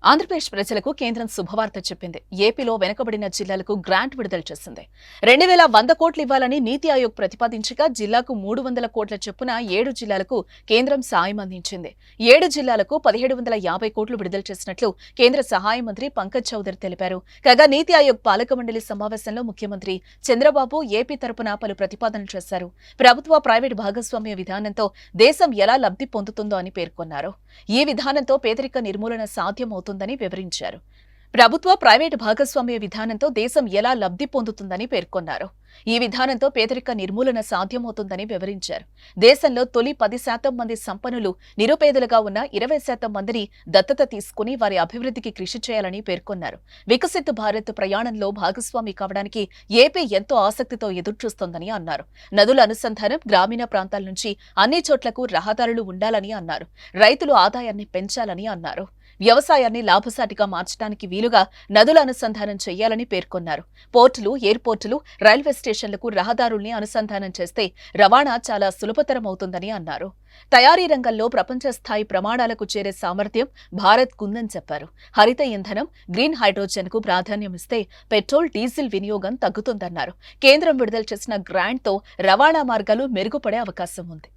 ఆంధ్రప్రదేశ్ ప్రజలకు కేంద్రం శుభవార్త చెప్పింది. ఏపీలో వెనుకబడిన జిల్లాలకు గ్రాంట్ విడుదల చేసింది. 2100 కోట్లు ఇవ్వాలని నీతి ఆయోగ్ ప్రతిపాదించగా జిల్లాకు 300 కోట్ల చొప్పున 7 జిల్లాలకు కేంద్రం సాయం అందించింది. 7 జిల్లాలకు 1750 కోట్లు విడుదల చేసినట్లు కేంద్ర సహాయ మంత్రి పంకజ్ చౌదరి తెలిపారు. కాగా నీతి ఆయోగ్ పాలక మండలి సమావేశంలో ముఖ్యమంత్రి చంద్రబాబు ఏపీ తరపున పలు ప్రతిపాదనలు చేశారు. ప్రభుత్వ ప్రైవేటు భాగస్వామ్య విధానంతో దేశం ఎలా లబ్ధి పొందుతుందో అని పేర్కొన్నారు. ఈ విధానంతో పేదరిక నిర్మూలన సాధ్యమవుతుందని వివరించారు. ప్రభుత్వ ప్రైవేటు భాగస్వామ్య విధానంతో దేశం ఎలా లబ్ధి పొందుతుందని పేర్కొన్నారు. ఈ విధానంతో పేదరిక నిర్మూలన సాధ్యమవుతుందని వివరించారు. దేశంలో తొలి 10% మంది సంపన్నులు నిరుపేదలుగా ఉన్న 20% మందిని దత్తత తీసుకుని వారి అభివృద్ధికి కృషి చేయాలని పేర్కొన్నారు. వికసిత్ భారత్ ప్రయాణంలో భాగస్వామి కావడానికి ఏపీ ఎంతో ఆసక్తితో ఎదురుచూస్తోందని అన్నారు. నదుల అనుసంధానం, గ్రామీణ ప్రాంతాల నుంచి అన్ని చోట్లకు రహదారులు ఉండాలని అన్నారు. రైతులు ఆదాయాన్ని పెంచాలని అన్నారు. వ్యవసాయాన్ని లాభసాటిగా మార్చడానికి వీలుగా నదుల అనుసంధానం చేయాలని పేర్కొన్నారు. పోర్టులు, ఎయిర్పోర్టులు, రైల్వే స్టేషన్లకు రహదారుల్ని అనుసంధానం చేస్తే రవాణా చాలా సులభతరమవుతుందని అన్నారు. తయారీ రంగంలో ప్రపంచ స్థాయి ప్రమాణాలకు చేరే సామర్థ్యం భారత్కుందని చెప్పారు. హరిత ఇంధనం, గ్రీన్ హైడ్రోజన్ కు ప్రాధాన్యమిస్తే పెట్రోల్, డీజిల్ వినియోగం తగ్గుతుందన్నారు. కేంద్రం విడుదల చేసిన గ్రాంట్తో రవాణా మార్గాలు మెరుగుపడే అవకాశం ఉంది.